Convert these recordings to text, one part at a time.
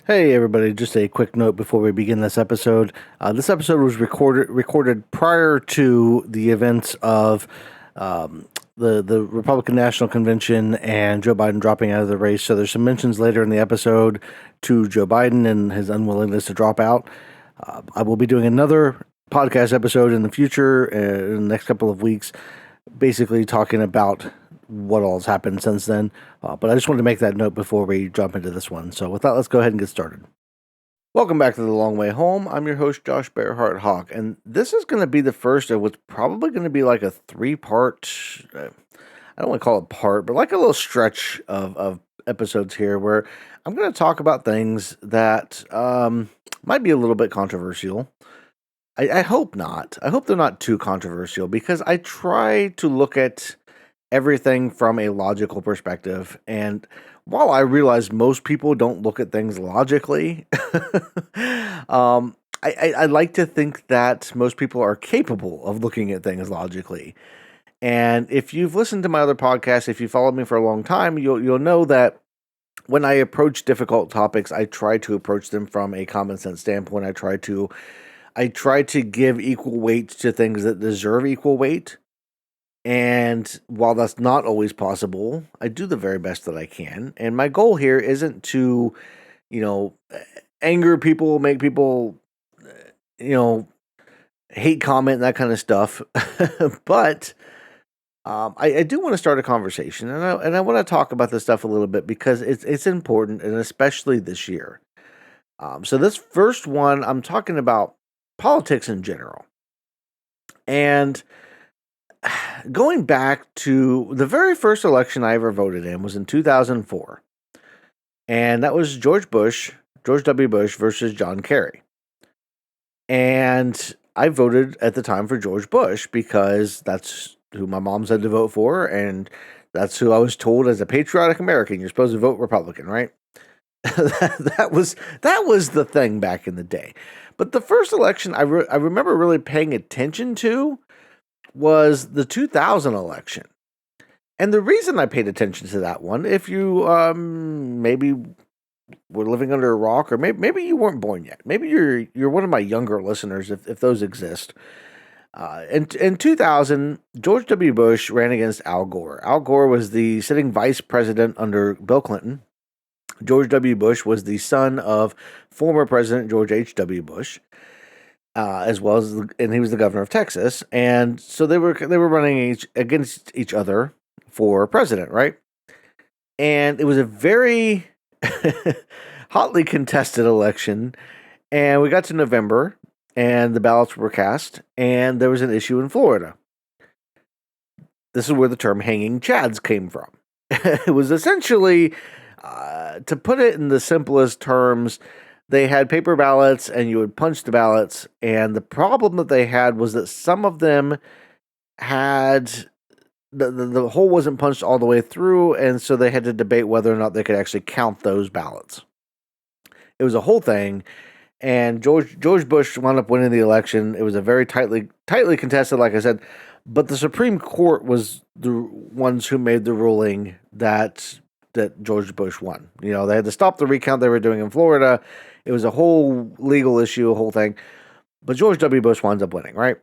Hey everybody, just a quick note before we begin this episode. This episode was recorded prior to the events of the Republican National Convention and Joe Biden dropping out of the race. So there's some mentions later in the episode to Joe Biden and his unwillingness to drop out. I will be doing another podcast episode in the future, in the next couple of weeks, basically talking about what all has happened since then. But I just wanted to make that note before we jump into this one. So with that, let's go ahead and get started. Welcome back to The Long Way Home. I'm your host, Josh Bearheart Hawk, and this is going to be the first of what's probably going to be like a three-part, I don't want to call it part, but like a little stretch of episodes here where I'm going to talk about things that might be a little bit controversial. I hope not. I hope they're not too controversial because I try to look at everything from a logical perspective. And while I realize most people don't look at things logically, I like to think that most people are capable of looking at things logically. And if you've listened to my other podcasts, if you followed me for a long time, you'll know that when I approach difficult topics, I try to approach them from a common sense standpoint. I try to give equal weight to things that deserve equal weight. And while that's not always possible, I do the very best that I can. And my goal here isn't to, you know, anger people, make people, you know, hate comment, that kind of stuff. But I do want to start a conversation, and I want to talk about this stuff a little bit because it's important, and especially this year. So this first one, I'm talking about politics in general, and going back to the very first election I ever voted in was in 2004. And that was George W. Bush versus John Kerry. And I voted at the time for George Bush because that's who my mom said to vote for. And that's who I was told as a patriotic American. You're supposed to vote Republican, right? that was the thing back in the day. But the first election I remember really paying attention to was the 2000 election. And the reason I paid attention to that one, if you maybe were living under a rock, or maybe you weren't born yet, maybe you're one of my younger listeners, if those exist. In 2000, George W. Bush ran against Al Gore. Al Gore was the sitting vice president under Bill Clinton. George W. Bush was the son of former President George H.W. Bush. As well as, and he was the governor of Texas, and so they were running against each other for president, right? And it was a very hotly contested election, and we got to November, and the ballots were cast, and there was an issue in Florida. This is where the term "hanging chads" came from. It was essentially, to put it in the simplest terms, they had paper ballots and you would punch the ballots. And the problem that they had was that some of them had the hole wasn't punched all the way through. And so they had to debate whether or not they could actually count those ballots. It was a whole thing. And George Bush wound up winning the election. It was a very tightly contested, like I said. But the Supreme Court was the ones who made the ruling that George Bush won. You know, they had to stop the recount they were doing in Florida. It was a whole legal issue, a whole thing. But George W. Bush winds up winning, right?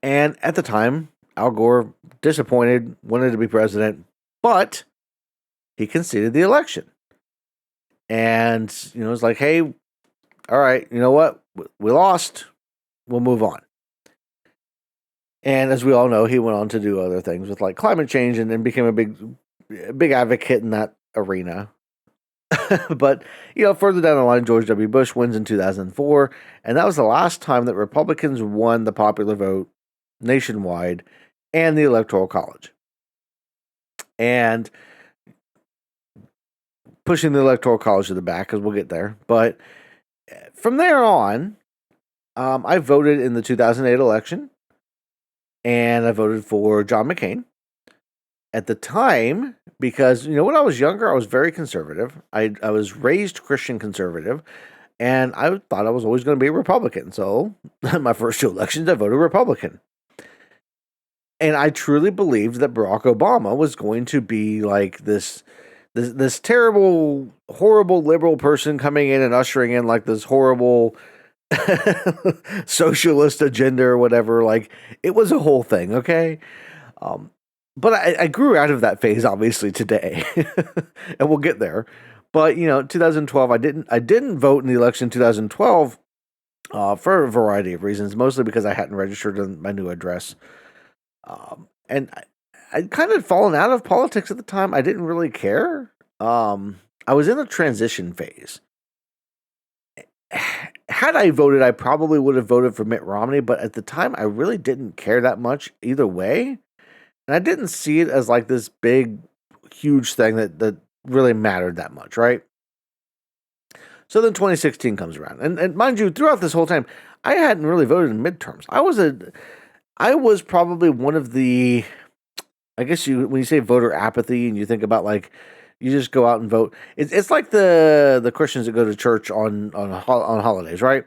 And at the time, Al Gore, disappointed, wanted to be president, but he conceded the election. And, you know, it's like, hey, all right, you know what? We lost. We'll move on. And as we all know, he went on to do other things with like climate change and then became a big advocate in that arena. But, you know, further down the line, George W. Bush wins in 2004, and that was the last time that Republicans won the popular vote nationwide and the Electoral College. And pushing the Electoral College to the back, because we'll get there. But from there on, I voted in the 2008 election, and I voted for John McCain. At the time, because, you know, when I was younger, I was very conservative. I was raised Christian conservative, and I thought I was always going to be a Republican. So my first two elections, I voted Republican. And I truly believed that Barack Obama was going to be like this this terrible, horrible liberal person coming in and ushering in like this horrible socialist agenda or whatever. Like, it was a whole thing, okay? Um, but I grew out of that phase, obviously, today, and we'll get there. But 2012, I didn't vote in the election in 2012 for a variety of reasons, mostly because I hadn't registered in my new address, and I'd kind of fallen out of politics at the time. I didn't really care. I was in a transition phase. Had I voted, I probably would have voted for Mitt Romney, but at the time, I really didn't care that much either way. And I didn't see it as like this big, huge thing that really mattered that much, right? So then 2016 comes around. And mind you, throughout this whole time, I hadn't really voted in midterms. I was probably one of the, I guess when you say voter apathy and you think about like you just go out and vote. It's like the Christians that go to church on holidays, right?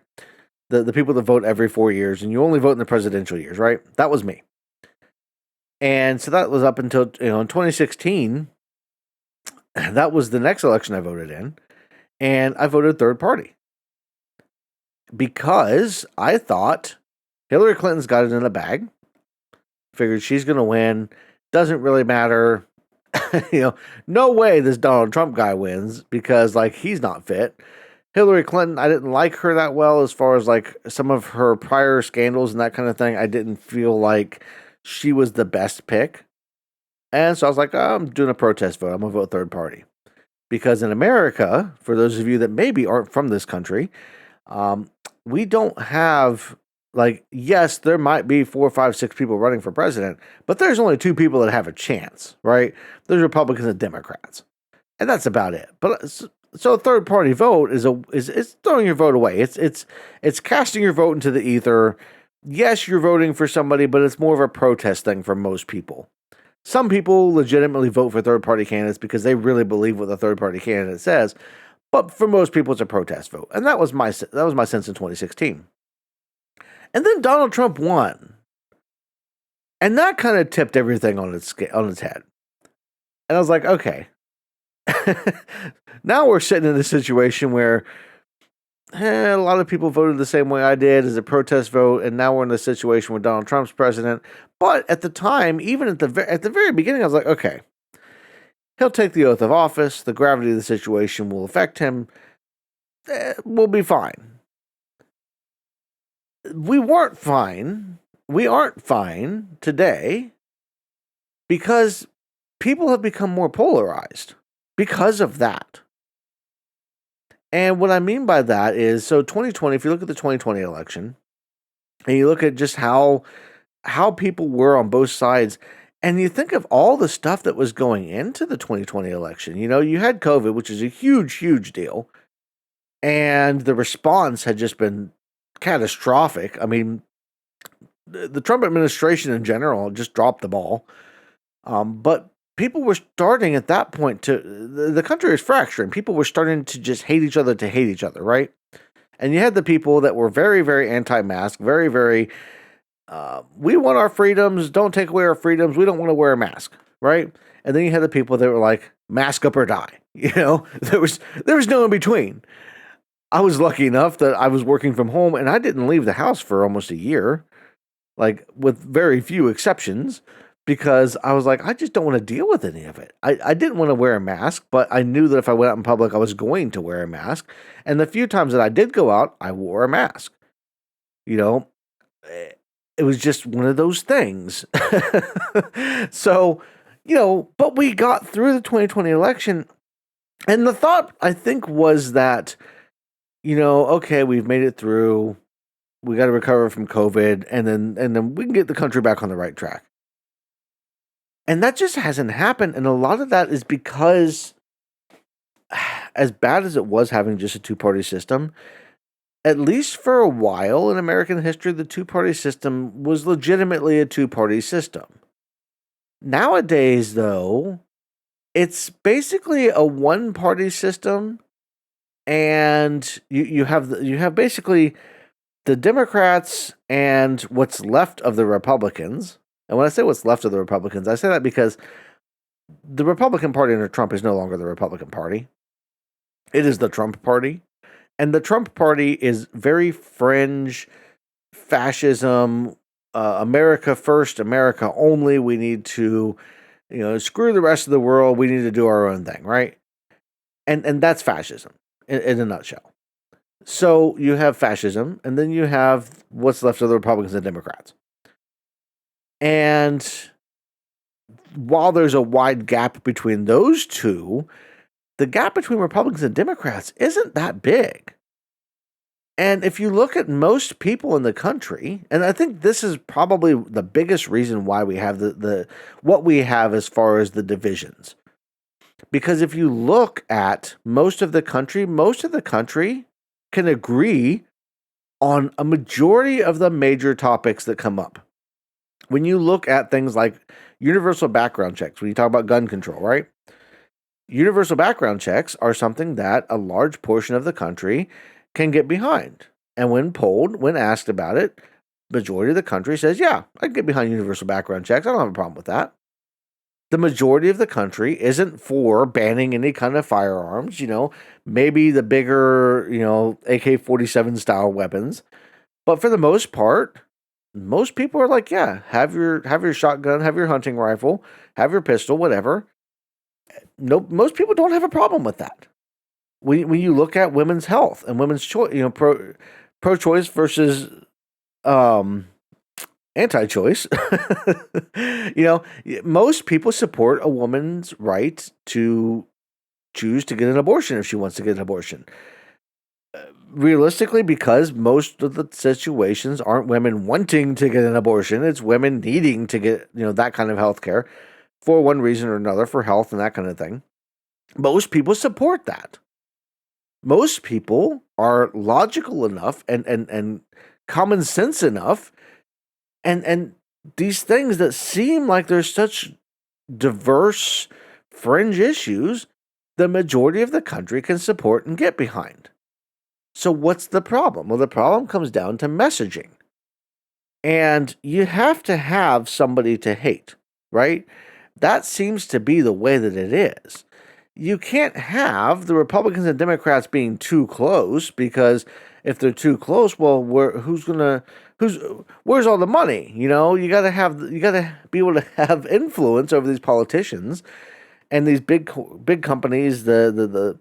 The people that vote every 4 years and you only vote in the presidential years, right? That was me. And so that was up until in 2016. That was the next election I voted in, and I voted third party because I thought Hillary Clinton's got it in the bag. Figured she's going to win. Doesn't really matter. No way this Donald Trump guy wins because like he's not fit. Hillary Clinton, I didn't like her that well as far as like some of her prior scandals and that kind of thing. I didn't feel like she was the best pick. And so I was like, oh, I'm doing a protest vote. I'm going to vote third party. Because in America, for those of you that maybe aren't from this country, we don't have, like, yes, there might be 4, 5, 6 people running for president, but there's only 2 people that have a chance, right? There's Republicans and Democrats. And that's about it. But so a third party vote is throwing your vote away. It's casting your vote into the ether. Yes, you're voting for somebody, but it's more of a protest thing for most people. Some people legitimately vote for third-party candidates because they really believe what the third-party candidate says, but for most people, it's a protest vote, and that was my sense in 2016. And then Donald Trump won, and that kind of tipped everything on its head. And I was like, okay, now we're sitting in a situation where a lot of people voted the same way I did as a protest vote, and now we're in a situation where Donald Trump's president. But at the time, even at the very beginning, I was like, okay, he'll take the oath of office. The gravity of the situation will affect him. We'll be fine. We weren't fine. We aren't fine today because people have become more polarized because of that. And what I mean by that is, so 2020, if you look at the 2020 election, and you look at just how people were on both sides, and you think of all the stuff that was going into the 2020 election. You had COVID, which is a huge, huge deal, and the response had just been catastrophic. I mean, the Trump administration in general just dropped the ball. But people were starting at that point the country was fracturing. People were starting to just hate each other, right? And you had the people that were very, very anti-mask, very, very, we want our freedoms, don't take away our freedoms, we don't want to wear a mask, right? And then you had the people that were like, mask up or die. There was no in between. I was lucky enough that I was working from home and I didn't leave the house for almost a year, like with very few exceptions. Because I was like, I just don't want to deal with any of it. I didn't want to wear a mask, but I knew that if I went out in public, I was going to wear a mask. And the few times that I did go out, I wore a mask. It was just one of those things. So, but we got through the 2020 election. And the thought, I think, was that, okay, we've made it through. We got to recover from COVID. And then we can get the country back on the right track. And that just hasn't happened. And a lot of that is because, as bad as it was having just a two-party system, at least for a while in American history, the two-party system was legitimately a two-party system. Nowadays, though, it's basically a one-party system, and you have basically the Democrats and what's left of the Republicans. And when I say what's left of the Republicans, I say that because the Republican Party under Trump is no longer the Republican Party. It is the Trump Party. And the Trump Party is very fringe fascism, America first, America only. We need to, screw the rest of the world. We need to do our own thing, right? And that's fascism in a nutshell. So you have fascism, and then you have what's left of the Republicans and Democrats. And while there's a wide gap between those two, the gap between Republicans and Democrats isn't that big. And if you look at most people in the country, and I think this is probably the biggest reason why we have the what we have as far as the divisions. Because if you look at most of the country can agree on a majority of the major topics that come up. When you look at things like universal background checks, when you talk about gun control, right? Universal background checks are something that a large portion of the country can get behind. And when polled, when asked about it, majority of the country says, yeah, I can get behind universal background checks. I don't have a problem with that. The majority of the country isn't for banning any kind of firearms, maybe the bigger, AK-47 style weapons. But for the most part, most people are like, yeah, have your shotgun, have your hunting rifle, have your pistol, whatever. No, most people don't have a problem with that. When you look at women's health and women's choice, pro-choice versus anti-choice, most people support a woman's right to choose to get an abortion if she wants to get an abortion. Realistically, because most of the situations aren't women wanting to get an abortion, it's women needing to get, that kind of health care for one reason or another, for health and that kind of thing. Most people support that. Most people are logical enough and common sense enough, and these things that seem like there's such diverse fringe issues, the majority of the country can support and get behind. So what's the problem? Well, the problem comes down to messaging. And you have to have somebody to hate, right? That seems to be the way that it is. You can't have the Republicans and Democrats being too close, because if they're too close, well, where's all the money? You gotta be able to have influence over these politicians and these big companies, the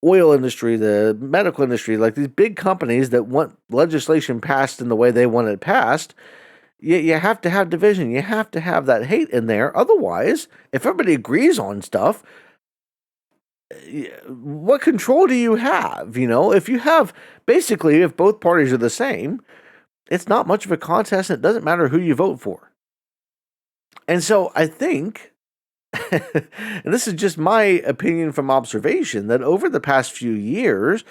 oil industry, the medical industry, like these big companies that want legislation passed in the way they want it passed. You have to have division. You have to have that hate in there. Otherwise, if everybody agrees on stuff, what control do you have? If you have, basically, if both parties are the same, it's not much of a contest, and it doesn't matter who you vote for. And so I think, and this is just my opinion from observation, that over the past few years,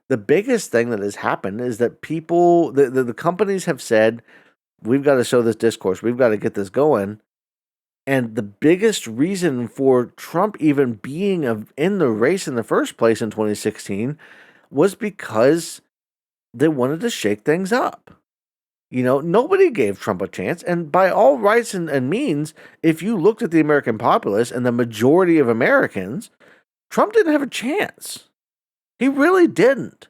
the biggest thing that has happened is that people, the companies have said, we've got to show this discourse, we've got to get this going. And the biggest reason for Trump even being in the race in the first place in 2016 was because they wanted to shake things up. Nobody gave Trump a chance. And by all rights and means, if you looked at the American populace and the majority of Americans, Trump didn't have a chance. He really didn't.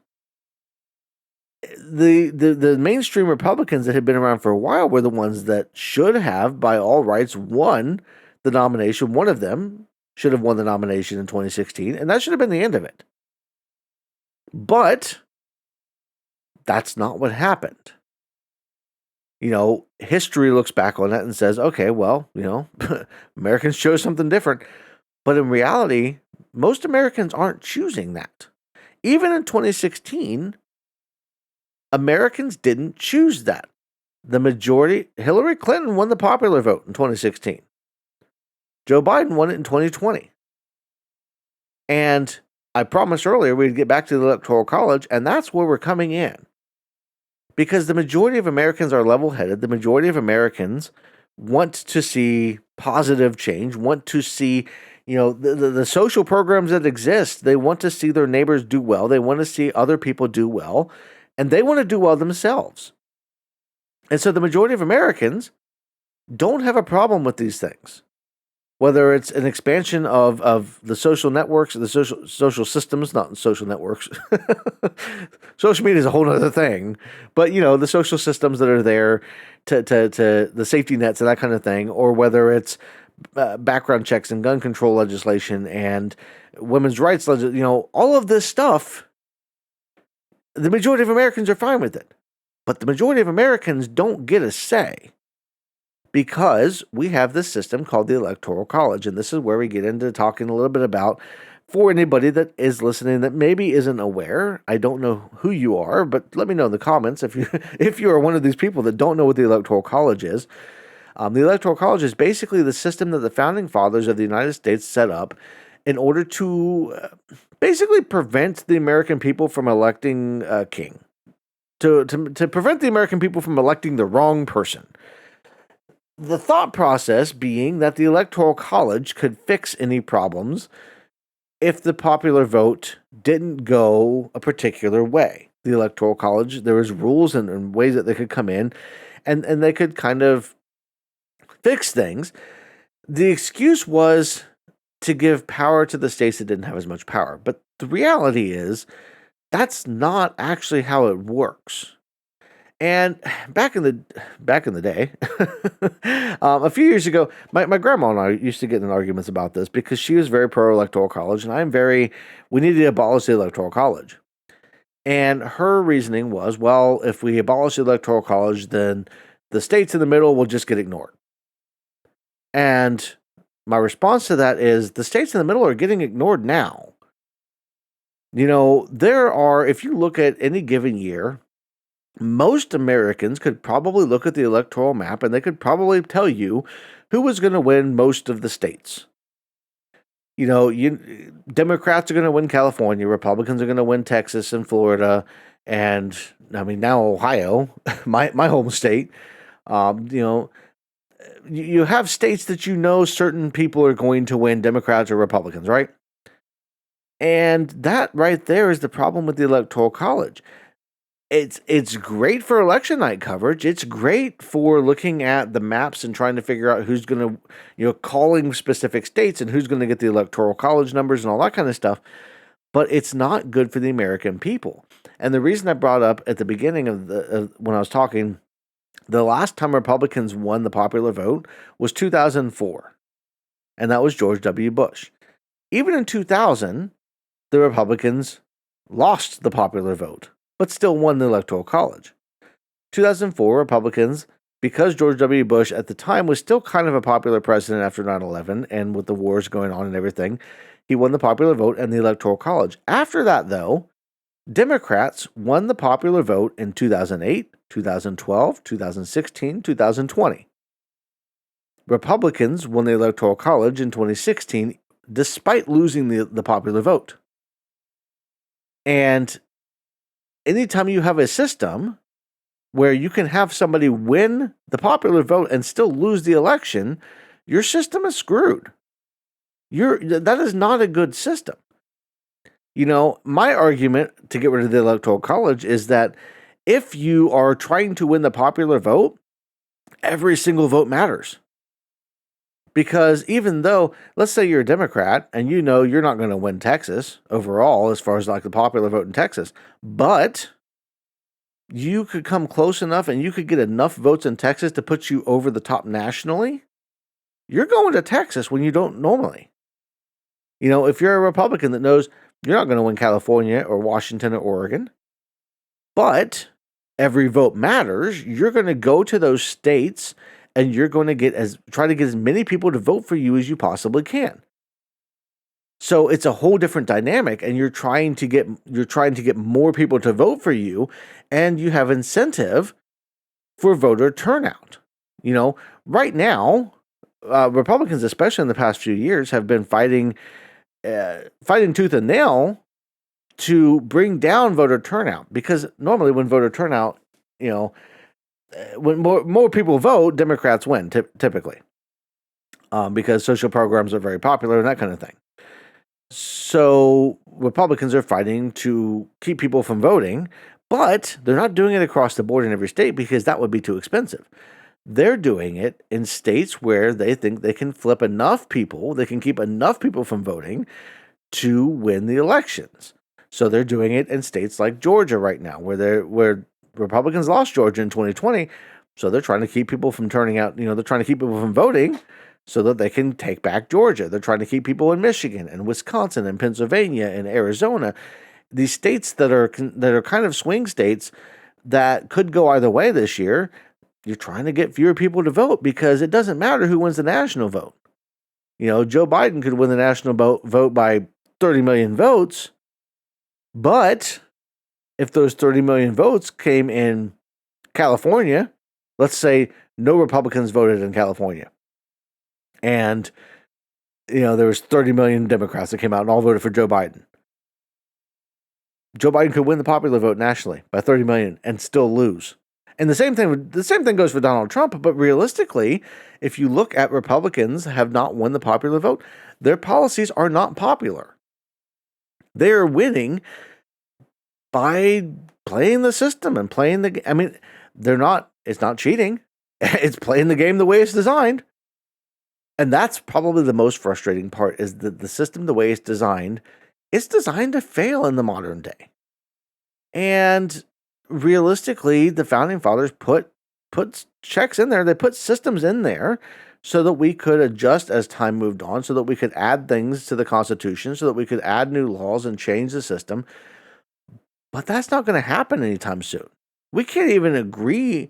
The mainstream Republicans that had been around for a while were the ones that should have, by all rights, won the nomination. One of them should have won the nomination in 2016, and that should have been the end of it. But that's not what happened. History looks back on that and says, okay, well, Americans chose something different. But in reality, most Americans aren't choosing that. Even in 2016, Americans didn't choose that. The majority, Hillary Clinton won the popular vote in 2016. Joe Biden won it in 2020. And I promised earlier we'd get back to the Electoral College, and that's where we're coming in. Because the majority of Americans are level-headed. The majority of Americans want to see positive change, want to see, the social programs that exist. They want to see their neighbors do well. They want to see other people do well. And they want to do well themselves. And so the majority of Americans don't have a problem with these things. whether it's an expansion of the social networks, the social systems, not social networks. Social media is a whole other thing, but the social systems that are there to the safety nets and that kind of thing, or whether it's background checks and gun control legislation and women's rights legislation, all of this stuff, the majority of Americans are fine with it. But the majority of Americans don't get a say because we have this system called the Electoral College. And this is where we get into talking a little bit about, for anybody that is listening that maybe isn't aware, I don't know who you are, but let me know in the comments if you are one of these people that don't know what the Electoral College is. The Electoral College is basically the system that the founding fathers of the United States set up in order to basically prevent the American people from electing a king, to prevent the American people from electing the wrong person. The thought process being that the Electoral College could fix any problems if the popular vote didn't go a particular way. The Electoral College, there was rules and ways that they could come in, and they could kind of fix things. The excuse was to give power to the states that didn't have as much power. But the reality is that's not actually how it works. And back in the day, a few years ago, my grandma and I used to get in arguments about this because she was very pro-electoral college, and we need to abolish the electoral college. And her reasoning was, well, if we abolish the electoral college, then the states in the middle will just get ignored. And my response to that is the states in the middle are getting ignored now. There are, if you look at any given year, most Americans could probably look at the electoral map and they could probably tell you who was going to win most of the states. Democrats are going to win California, Republicans are going to win Texas and Florida, and now Ohio, my home state. You have states that certain people are going to win, Democrats or Republicans, right? And that right there is the problem with the Electoral College. It's great for election night coverage. It's great for looking at the maps and trying to figure out who's going to, calling specific states and who's going to get the Electoral College numbers and all that kind of stuff. But it's not good for the American people. And the reason I brought up at the beginning of when I was talking, the last time Republicans won the popular vote was 2004, and that was George W. Bush. Even in 2000, the Republicans lost the popular vote, but still won the Electoral College. 2004, Republicans, because George W. Bush at the time was still kind of a popular president after 9/11, and with the wars going on and everything, he won the popular vote and the Electoral College. After that, though, Democrats won the popular vote in 2008, 2012, 2016, 2020. Republicans won the Electoral College in 2016 despite losing the popular vote. And anytime you have a system where you can have somebody win the popular vote and still lose the election, your system is screwed. That is not a good system. My argument to get rid of the Electoral College is that if you are trying to win the popular vote, every single vote matters. Because even though, let's say you're a Democrat and you're not going to win Texas overall as far as like the popular vote in Texas, but you could come close enough and you could get enough votes in Texas to put you over the top nationally, you're going to Texas when you don't normally. If you're a Republican that knows you're not going to win California or Washington or Oregon, but every vote matters, you're going to go to those states and you're going to try to get as many people to vote for you as you possibly can. So it's a whole different dynamic, and you're trying to get more people to vote for you, and you have incentive for voter turnout. Right now, Republicans, especially in the past few years, have been fighting tooth and nail to bring down voter turnout, because normally when voter turnout, when more people vote, Democrats win typically, because social programs are very popular and that kind of thing. So Republicans are fighting to keep people from voting, but they're not doing it across the board in every state because that would be too expensive. They're doing it in states where they think they can flip enough people, they can keep enough people from voting to win the elections. So they're doing it in states like Georgia right now, where Republicans lost Georgia in 2020. So they're trying to keep people from turning out. They're trying to keep people from voting so that they can take back Georgia. They're trying to keep people in Michigan and Wisconsin and Pennsylvania and Arizona. These states that are kind of swing states that could go either way this year. You're trying to get fewer people to vote because it doesn't matter who wins the national vote. Joe Biden could win the national vote by 30 million votes, but if those 30 million votes came in California, let's say no Republicans voted in California, and there was 30 million Democrats that came out and all voted for Joe Biden. Joe Biden could win the popular vote nationally by 30 million and still lose. And the same thing goes for Donald Trump, but realistically, if you look at Republicans have not won the popular vote, their policies are not popular. They are winning by playing the system and playing the it's not cheating. It's playing the game the way it's designed. And that's probably the most frustrating part is that the system, the way it's designed to fail in the modern day. And realistically, the founding fathers put checks in there. They put systems in there so that we could adjust as time moved on, so that we could add things to the Constitution, so that we could add new laws and change the system. But that's not going to happen anytime soon. We can't even agree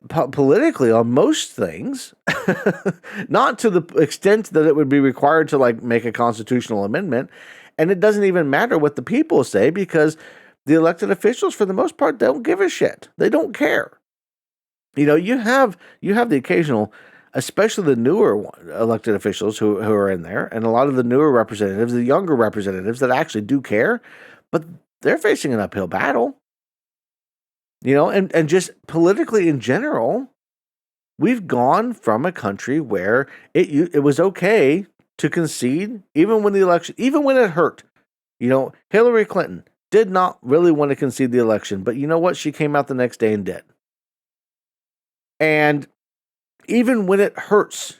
politically on most things, not to the extent that it would be required to make a constitutional amendment. And it doesn't even matter what the people say because the elected officials, for the most part, don't give a shit. They don't care. You have the occasional, especially the newer elected officials who are in there, and a lot of the newer representatives, the younger representatives that actually do care, but they're facing an uphill battle. And just politically in general, we've gone from a country where it was okay to concede, even when it hurt. Hillary Clinton did not really want to concede the election, but you know what? She came out the next day and did. And even when it hurts,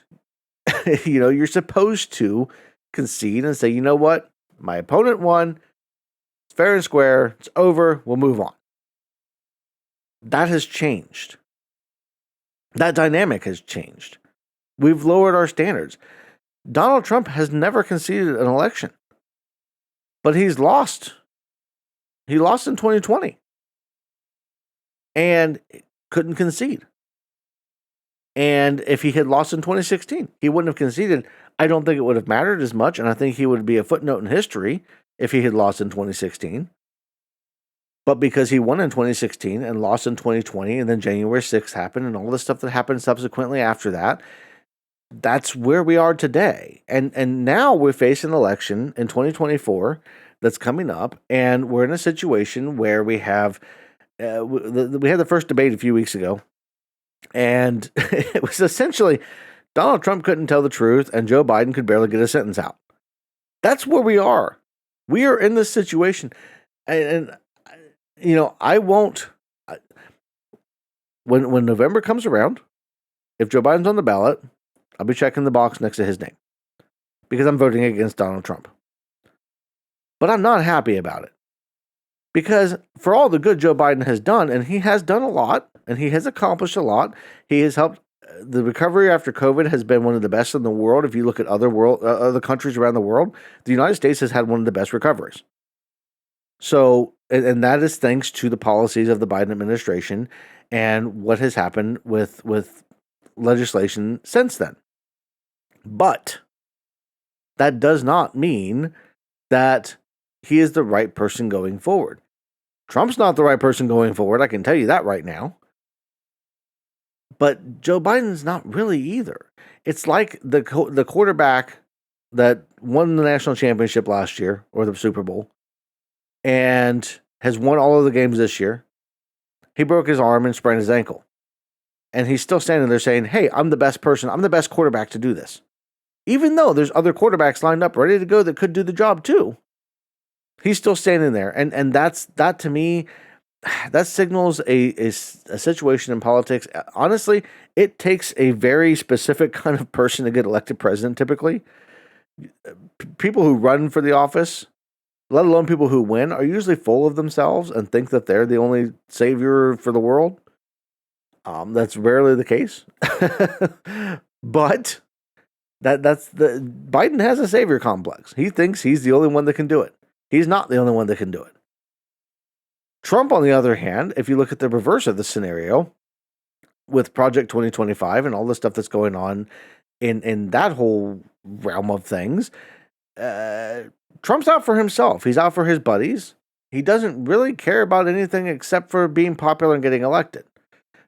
you're supposed to concede and say, you know what? My opponent won. It's fair and square. It's over. We'll move on. That has changed. That dynamic has changed. We've lowered our standards. Donald Trump has never conceded an election, but he's lost. He lost in 2020 and couldn't concede. And if he had lost in 2016, he wouldn't have conceded. I don't think it would have mattered as much, and I think he would be a footnote in history if he had lost in 2016. But because he won in 2016 and lost in 2020, and then January 6th happened, and all the stuff that happened subsequently after that, that's where we are today. And now we're facing an election in 2024 that's coming up, and we're in a situation where we have we had the first debate a few weeks ago, and it was essentially Donald Trump couldn't tell the truth, and Joe Biden could barely get a sentence out. That's where we are. We are in this situation, and I won't. When November comes around, if Joe Biden's on the ballot, I'll be checking the box next to his name because I'm voting against Donald Trump. But I'm not happy about it because for all the good Joe Biden has done, and he has done a lot, and he has accomplished a lot, he has helped. The recovery after COVID has been one of the best in the world. If you look at other countries around the world, the United States has had one of the best recoveries. So, and that is thanks to the policies of the Biden administration and what has happened with legislation since then. But that does not mean that he is the right person going forward. Trump's not the right person going forward. I can tell you that right now. But Joe Biden's not really either. It's like the quarterback that won the national championship last year or the Super Bowl and has won all of the games this year. He broke his arm and sprained his ankle. And he's still standing there saying, hey, I'm the best person. I'm the best quarterback to do this. Even though there's other quarterbacks lined up ready to go that could do the job too. He's still standing there. And that to me that signals a situation in politics. Honestly, it takes a very specific kind of person to get elected president. Typically, people who run for the office, let alone people who win, are usually full of themselves and think that they're the only savior for the world. That's rarely the case, but that's the Biden has a savior complex. He thinks he's the only one that can do it. He's not the only one that can do it. Trump, on the other hand, if you look at the reverse of the scenario with Project 2025 and all the stuff that's going on in that whole realm of things, Trump's out for himself. He's out for his buddies. He doesn't really care about anything except for being popular and getting elected.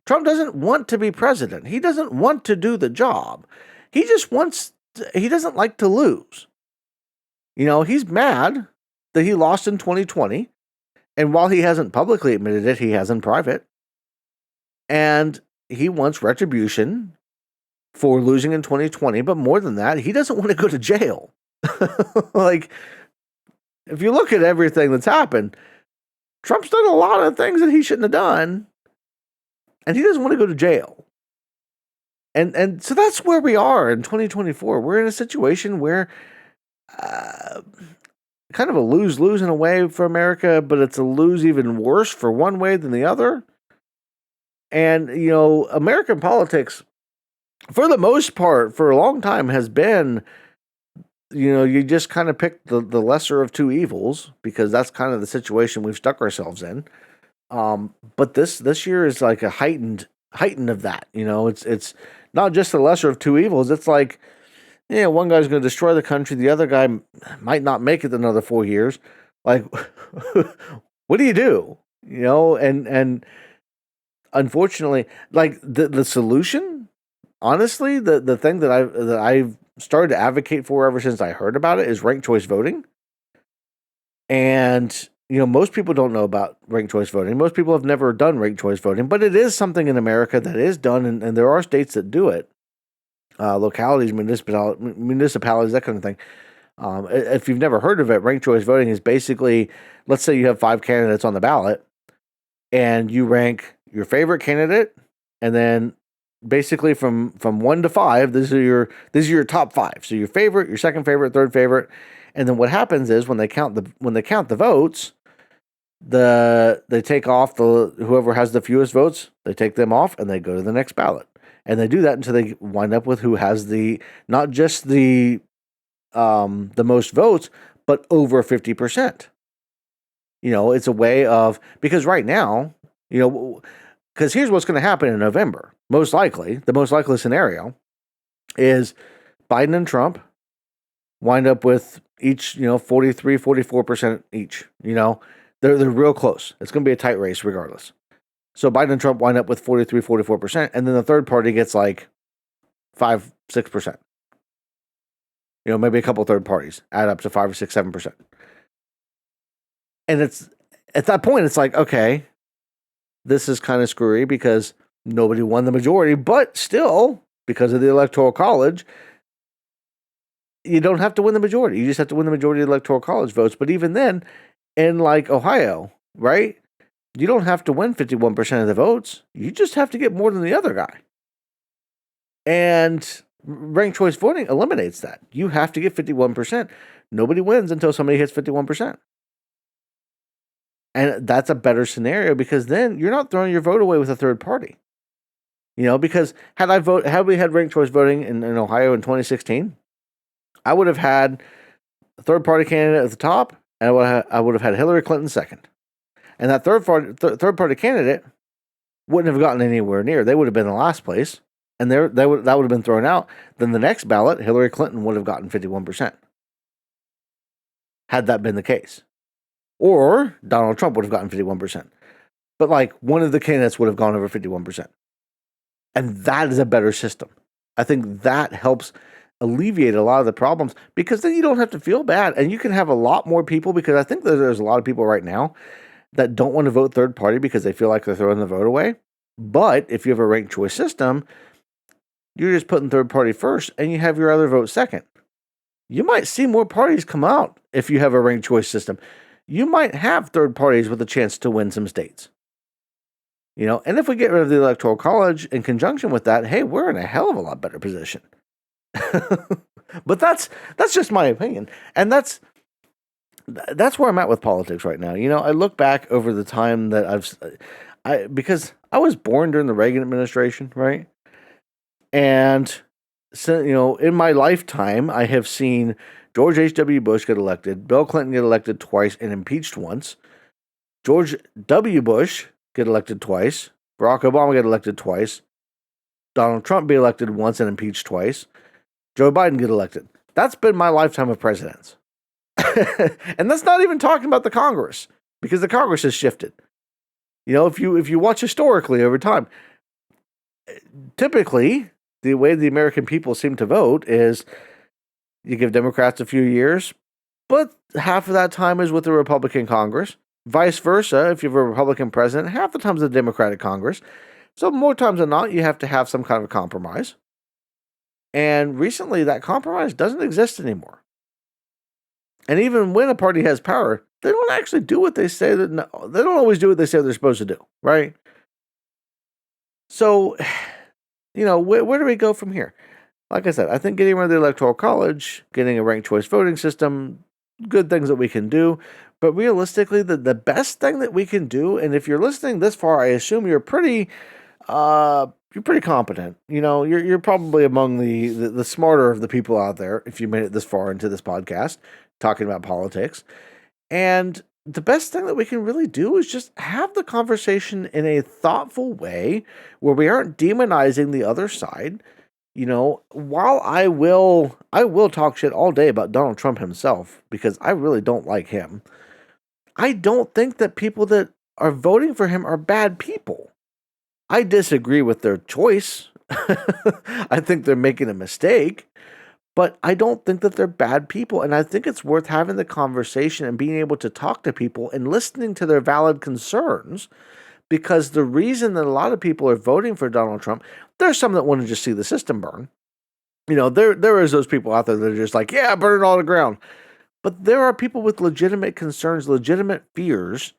Trump doesn't want to be president. He doesn't want to do the job. He just he doesn't like to lose. He's mad that he lost in 2020. And while he hasn't publicly admitted it, he has in private. And he wants retribution for losing in 2020. But more than that, he doesn't want to go to jail. Like, if you look at everything that's happened, Trump's done a lot of things that he shouldn't have done. And he doesn't want to go to jail. And so that's where we are in 2024. We're in a situation where kind of a lose-lose in a way for America, but it's a lose even worse for one way than the other. And, American politics, for the most part, for a long time has been, you just kind of pick the lesser of two evils because that's kind of the situation we've stuck ourselves in. But this year is like a heightened of that. It's not just the lesser of two evils. It's like, one guy's going to destroy the country. The other guy might not make it another 4 years. Like, what do you do? And unfortunately, like the solution, honestly, the thing that I've started to advocate for ever since I heard about it is ranked choice voting. And most people don't know about ranked choice voting. Most people have never done ranked choice voting, but it is something in America that is done, and there are states that do it. Localities, municipalities, that kind of thing. If you've never heard of it, ranked choice voting is basically, let's say you have 5 candidates on the ballot, and you rank your favorite candidate, and then basically from 1 to 5, these are your top 5. So your favorite, your second favorite, third favorite, and then what happens is when they count the votes, they take off whoever has the fewest votes. They take them off, and they go to the next ballot. And they do that until they wind up with who has not just the most votes, but over 50%. It's a way of, because right now, because here's what's going to happen in November. Most likely, the most likely scenario is Biden and Trump wind up with each, 43, 44% each. They're real close. It's going to be a tight race regardless. So Biden and Trump wind up with 43, 44%, and then the third party gets like 5, 6%. Maybe a couple third parties add up to 5 or 6, 7%. And it's at that point, it's like, okay, this is kind of screwy because nobody won the majority, but still, because of the Electoral College, you don't have to win the majority. You just have to win the majority of the Electoral College votes. But even then, in like Ohio, right? You don't have to win 51% of the votes. You just have to get more than the other guy. And ranked choice voting eliminates that. You have to get 51%. Nobody wins until somebody hits 51%. And that's a better scenario because then you're not throwing your vote away with a third party. Because had we had ranked choice voting in Ohio in 2016, I would have had a third party candidate at the top, and I would have had Hillary Clinton second. And that third party candidate wouldn't have gotten anywhere near. They would have been in last place, and that would have been thrown out. Then the next ballot, Hillary Clinton would have gotten 51%. Had that been the case. Or Donald Trump would have gotten 51%. But like one of the candidates would have gone over 51%. And that is a better system. I think that helps alleviate a lot of the problems because then you don't have to feel bad and you can have a lot more people, because I think that there's a lot of people right now that don't want to vote third party because they feel like they're throwing the vote away. But if you have a ranked choice system, you're just putting third party first and you have your other vote second. You might see more parties come out if you have a ranked choice system. You might have third parties with a chance to win some states. And if we get rid of the Electoral College in conjunction with that, hey, we're in a hell of a lot better position. But that's just my opinion, and that's where I'm at with politics right now. I look back over the time that because I was born during the Reagan administration, right? And so, in my lifetime, I have seen George H.W. Bush get elected, Bill Clinton get elected twice and impeached once, George W. Bush get elected twice, Barack Obama get elected twice, Donald Trump be elected once and impeached twice, Joe Biden get elected. That's been my lifetime of presidents. And that's not even talking about the Congress, because the Congress has shifted. If you watch historically over time, typically the way the American people seem to vote is you give Democrats a few years, but half of that time is with the Republican Congress. Vice versa, if you have a Republican president, half the time is the Democratic Congress. So more times than not, you have to have some kind of compromise. And recently, that compromise doesn't exist anymore. And even when a party has power, they don't actually do what they say they don't always do what they say they're supposed to do, right? So, where do we go from here? Like I said, I think getting rid of the Electoral College, getting a ranked choice voting system, good things that we can do. But realistically, the best thing that we can do, and if you're listening this far, I assume you're pretty competent. You're probably among the smarter of the people out there if you made it this far into this podcast talking about politics. And the best thing that we can really do is just have the conversation in a thoughtful way where we aren't demonizing the other side. While I will talk shit all day about Donald Trump himself, because I really don't like him, I don't think that people that are voting for him are bad people. I disagree with their choice. I think they're making a mistake, but I don't think that they're bad people. And I think it's worth having the conversation and being able to talk to people and listening to their valid concerns, because the reason that a lot of people are voting for Donald Trump, there's some that want to just see the system burn. There is those people out there that are just like, yeah, burn it all to the ground. But there are people with legitimate concerns, legitimate fears,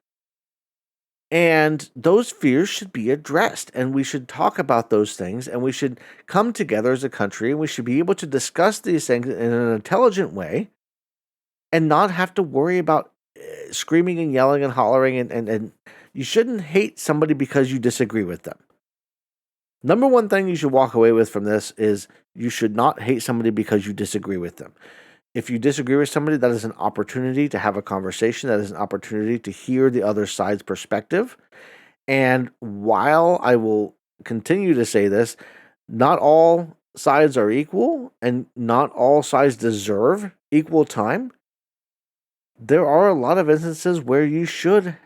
and those fears should be addressed, and we should talk about those things, and we should come together as a country, and we should be able to discuss these things in an intelligent way and not have to worry about screaming and yelling and hollering, and you shouldn't hate somebody because you disagree with them. Number one thing you should walk away with from this is you should not hate somebody because you disagree with them. If you disagree with somebody, that is an opportunity to have a conversation. That is an opportunity to hear the other side's perspective. And while I will continue to say this, not all sides are equal and not all sides deserve equal time. There are a lot of instances where you should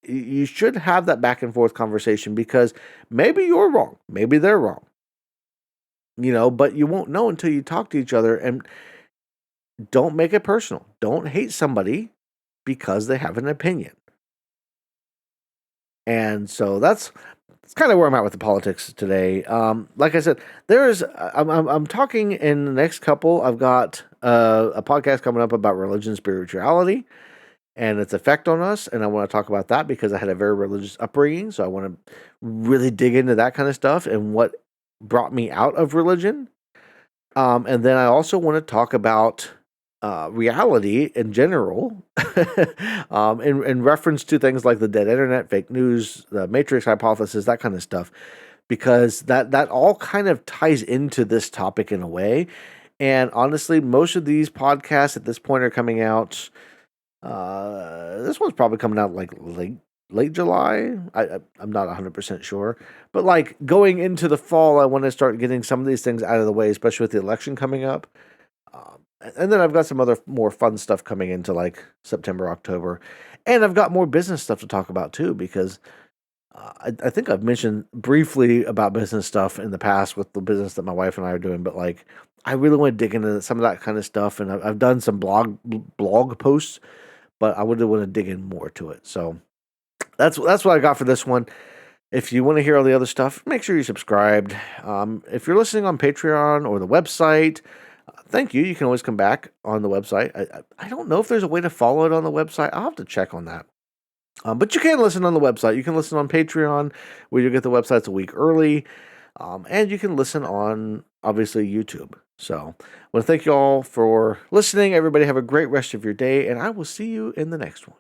have that back and forth conversation, because maybe you're wrong, maybe they're wrong. But you won't know until you talk to each other. And don't make it personal. Don't hate somebody because they have an opinion. And so that's kind of where I'm at with the politics today. Like I said, I'm talking in the next couple. I've got a podcast coming up about religion, spirituality, and its effect on us. And I want to talk about that because I had a very religious upbringing. So I want to really dig into that kind of stuff and what brought me out of religion. And then I also want to talk about reality in general, in reference to things like the dead internet, fake news, the Matrix hypothesis, that kind of stuff, because that all kind of ties into this topic in a way. And honestly, most of these podcasts at this point are coming out. This one's probably coming out like late July. I'm not 100% sure, but like going into the fall, I want to start getting some of these things out of the way, especially with the election coming up. And then I've got some other more fun stuff coming into like September, October. And I've got more business stuff to talk about too, because I think I've mentioned briefly about business stuff in the past with the business that my wife and I are doing. But like, I really want to dig into some of that kind of stuff. And I've done some blog posts, but I would want to dig in more to it. So that's what I got for this one. If you want to hear all the other stuff, make sure you're subscribed. If you're listening on Patreon or the website, thank you. You can always come back on the website. I don't know if there's a way to follow it on the website. I'll have to check on that. But you can listen on the website. You can listen on Patreon, where you get the websites a week early. And you can listen on, obviously, YouTube. So I want to thank you all for listening. Everybody have a great rest of your day, and I will see you in the next one.